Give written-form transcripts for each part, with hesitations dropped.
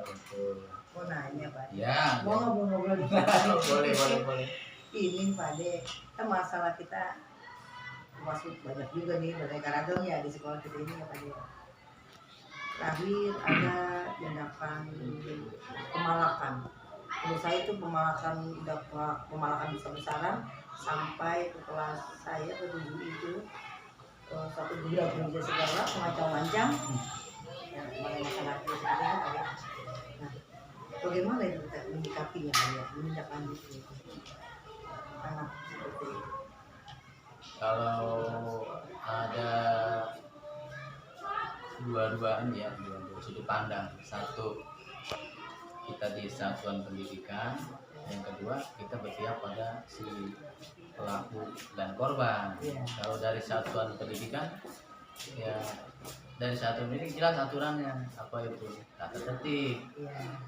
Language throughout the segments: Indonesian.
Betul. Mau nanya Pak. Ya. Mau ngobrol-ngobrol di boleh. Ini Pak De, kan masalah kita masuk banyak juga nih beraneka ragam ya di sekolah kita ini ya Pak De. Terakhir ada tindakan pemalakan. Menurut saya itu pemalakan besar-besaran sampai ke kelas saya ke-7 itu satu gila kerja segala macam-macam. Ya, masalah itu sekali kan Pak De. Nah, bagaimana itu kita menyikapinya Pak De? Menindaklanjuti anak seperti itu. Kalau ada dua-duaan ya, dua sudut pandang. Satu, kita di satuan pendidikan, yang kedua kita berpihak pada si pelaku dan korban. Kalau dari satuan pendidikan ya, dari satuan pendidikan jelas aturannya apa itu tata tertib.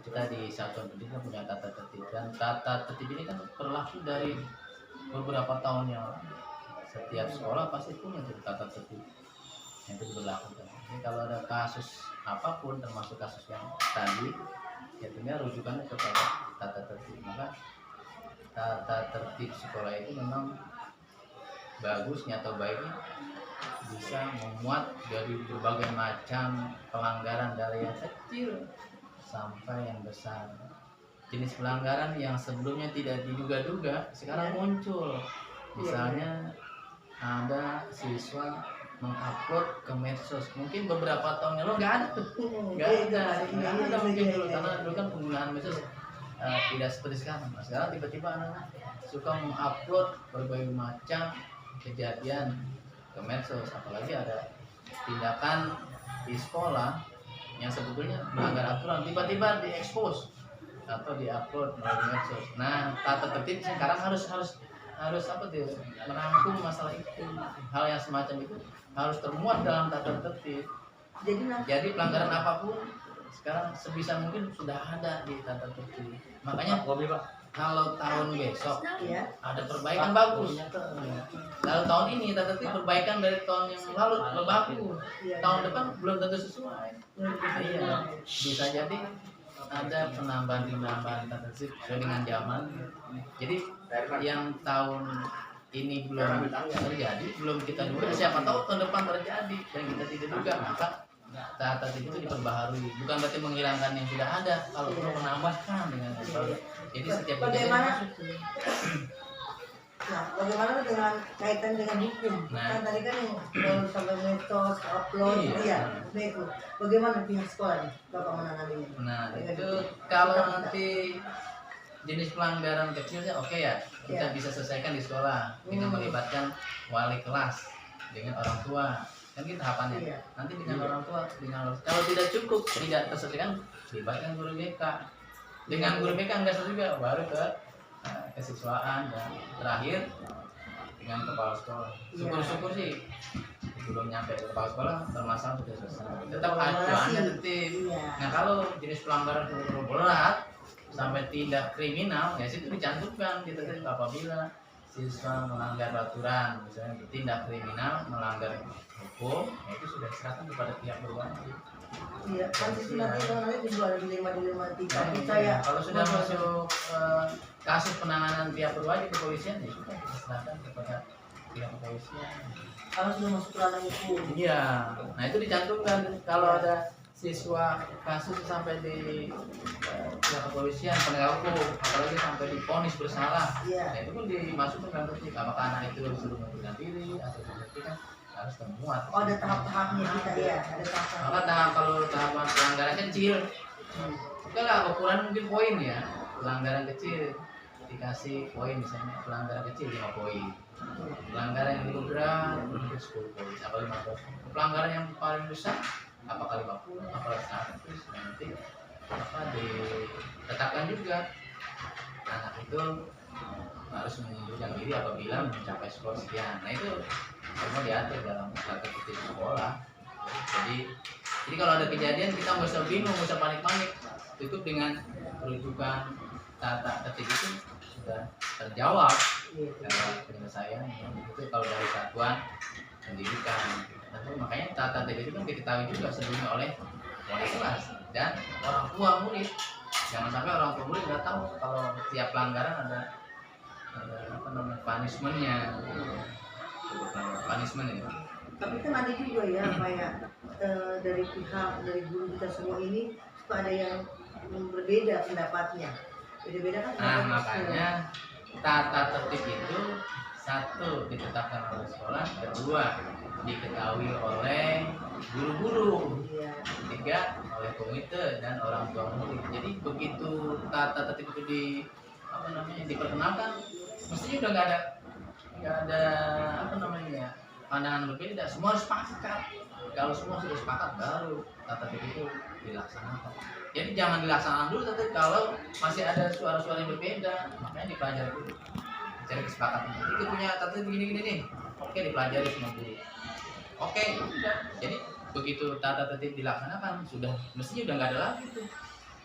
Kita di satuan pendidikan punya tata tertib, dan tata tertib ini kan berlaku dari beberapa tahun yang lalu. Setiap sekolah pasti punya tuh tata tertib yang itu berlaku. Jadi kalau ada kasus apapun, termasuk kasus yang tadi, ya tentunya rujukannya kepada tata tertib. Maka tata tertib sekolah itu memang bagusnya atau baiknya bisa memuat dari berbagai macam pelanggaran, dari yang kecil sampai yang besar. Jenis pelanggaran yang sebelumnya tidak diduga-duga sekarang muncul. Misalnya ada siswa mengupload ke medsos, mungkin beberapa tahun yang lalu nggak ada mungkin dulu, karena dulu kan penggunaan medsos tidak seperti sekarang. Sekarang tiba-tiba anak-anak suka mengupload berbagai macam kejadian ke medsos, apalagi ada tindakan di sekolah yang sebetulnya melanggar aturan, tiba-tiba diekspos atau diupload melalui medsos. Nah, tata tertib sekarang harus apa tuh, merangkum masalah itu. Hal yang semacam itu harus termuat dalam tata tertib. Jadi pelanggaran apapun sekarang sebisa mungkin sudah ada di tata tertib. Makanya kalau tahun besok ada perbaikan bagus. Kalau tahun ini tata tertib perbaikan dari tahun yang lalu bagus. Tahun depan belum tentu sesuai. Iya, bisa jadi ada penambahan tata tertib sesuai dengan zaman. Jadi yang tahun ini belum terjadi, belum kita duga, siapa tahu tahun depan terjadi dan kita tidak duga. Maka tata tertib itu diperbaharui, bukan berarti menghilangkan yang sudah ada, kalau perlu menambahkan dengan baru. Jadi setiap bagaimana dengan kaitan dengan hukum? Kan tadi kan yang sampai medsos, upload, itu. Bagaimana pihak sekolah nih, Bapak menanganinya? Nah, itu kalau nanti jenis pelanggaran kecilnya oke ya, kita bisa selesaikan di sekolah dengan melibatkan wali kelas dengan orang tua. Kan kita tahapannya. Nanti dengan orang tua, kalau tidak cukup, tidak terselesaikan, libatkan guru BK. Dengan guru BK enggak juga, baru ke kesiswaan, dan terakhir dengan kepala sekolah. Syukur-syukur sih belum nyampe ke kepala sekolah permasalahan sudah selesai. Tetap acuannya tertib. Nah, kalau jenis pelanggaran berat sampai tindak kriminal, ya situ dicantumkan kita tertib. Apabila siswa melanggar aturan, misalnya bertindak kriminal, melanggar hukum, ya itu sudah diserahkan kepada pihak berwajib. Iya, kan itu nanti juga ada dilema kita ya. Kalau sudah masuk kasus penanganan pihak berwajib kepolisian, ya sudah diserahkan kepada pihak kepolisian. Kalau sudah masuk ranah hukum. Iya, nah itu dicantumkan. Kalau ada siswa kasus sampai di pihak kepolisian, penegak hukum, apalagi sampai divonis bersalah, nah itu pun dimasukkan dalam tertib. Apakah anak itu disuruh mengundurkan diri atau tidak, harus termuat. Oh, ada tahap-tahapnya kita ya, ada tahap. Maka kalau tahapan pelanggaran kecil, enggak lah, ukuran mungkin poin ya. Pelanggaran kecil dikasih poin, misalnya pelanggaran kecil 5 poin. Pelanggaran yang lebih berat mungkin 10 poin atau 15. Pelanggaran yang paling besar apakah 50, apakah 100, nanti ditetapkan juga anak itu harus mengundurkan diri apabila mencapai skor sekian. Nah itu semua diatur dalam tata tertib sekolah. Jadi kalau ada kejadian kita nggak usah bingung, nggak usah panik-panik, cukup dengan rujukan tata tertib itu sudah terjawab penyelesaian. Itu kalau dari satuan pendidikan. Makanya tata tertib itu kan diketahui juga sebelumnya oleh wali kelas dan orang tua murid. Jangan sampai orang tua murid nggak tahu kalau tiap pelanggaran ada apa namanya punishmentnya, punishment ya. Tapi kan ada juga ya kayak dari pihak dari guru kita semua ini suka ada yang berbeda pendapatnya, beda-beda kan. Nah makanya tata tertib itu satu ditetapkan oleh sekolah, kedua diketahui oleh guru-guru, Iya. ketiga oleh komite dan orang tua murid. Jadi begitu tata tertib itu diperkenalkan, mestinya udah nggak ada apa namanya pandangan berbeda, semua harus sepakat. Kalau semua sudah sepakat baru tata tertib itu dilaksanakan. Jadi jangan dilaksanakan dulu, tapi kalau masih ada suara-suara yang berbeda, makanya dipelajari dulu, cari kesepakatan. Itu punya tata tertib begini-gini nih, oke dipelajari semua dulu. Oke, udah. Jadi begitu tata tertib dilaksanakan, sudah mestinya udah nggak ada lagi tuh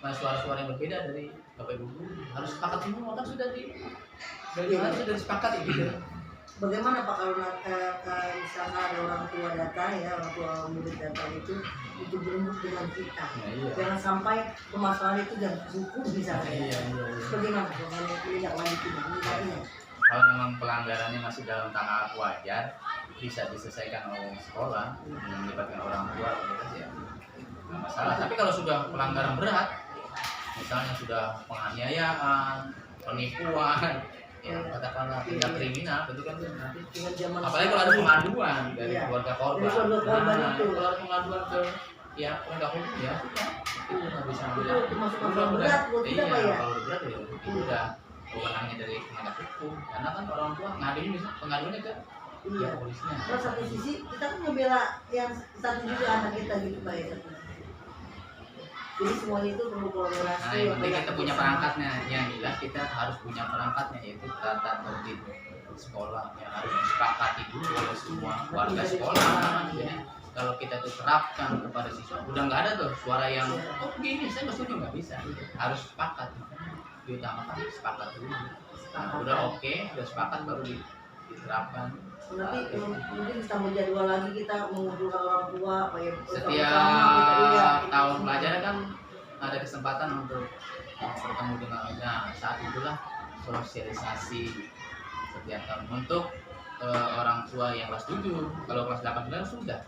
suara-suara yang berbeda dari bapak ibu guru. Harus sepakat semua kan sudah sudah disepakati gitu. Bagaimana Pak kalau misalnya ada orang tua datang ya, orang tua murid datang itu berembuk dengan kita, iya. jangan sampai permasalahan itu dan hukum misalnya. Iya. Bagaimana tidak lanjutnya? Kalau memang pelanggarannya masih dalam tahap wajar, bisa diselesaikan oleh sekolah dengan melibatkan orang tua, ya nggak masalah. Tapi kalau sudah pelanggaran berat, misalnya sudah penganiayaan, penipuan, ya katakanlah tindak kriminal, itu kan nanti. Apalagi kalau ada pengaduan dari keluarga korban. Nah, kalau ada pengaduan ke penegak hukum ya sudah, itu nggak bisa bilang. Masuk berat, Iya, kalau berat ya itu udah kewenangannya dari penegak hukum. Karena kan orang tua ngaduin bisa pengaduannya ke kepolisian. Terus satu sisi kita kan ngebela yang satu juga anak kita gitu Pak ya. Jadi semuanya itu perlu kolaborasi. Nah, yang penting kita punya perangkatnya. Yang jelas kita harus punya perangkatnya, yaitu tata tertib sekolah yang harus disepakati dulu oleh semua warga sekolah. Jadi kalau kita tuh terapkan kepada siswa, udah nggak ada tuh suara yang oh begini saya mesti nggak bisa. Harus sepakat. Diutamakan sepakat dulu. Nah, udah oke, udah sepakat baru diterapkan. Nanti mungkin bisa menjadwal lagi kita mengumpulkan orang tua apa ya. Setiap tahun pelajaran kan ada kesempatan untuk bertemu dengan saat itulah sosialisasi setiap tahun untuk orang tua yang kelas 7. Kalau kelas 8 sudah.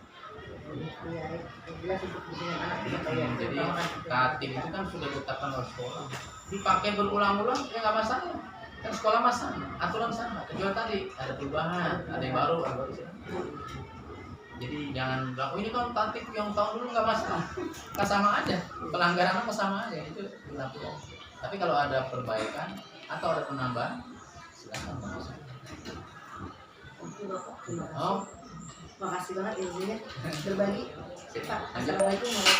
Iya, jelas untuk dengan anak kita Pak ya. Jadi tatib itu kan sudah ditetapkan oleh sekolah. Dipakai berulang-ulang ya nggak masalah. Kan sekolah mas sama, aturan sama. Kecuali tadi ada perubahan, ada yang baru. Jadi jangan bilang, oh ini kan tatib yang tahun dulu nggak masalah. Kan sama aja, pelanggaran apa sama aja itu dilakukan. Tapi kalau ada perbaikan atau ada penambahan, silakan. Oh, makasih banget ilmunya berbagi. Pak, assalamualaikum warahmatullahi wabarakatuh.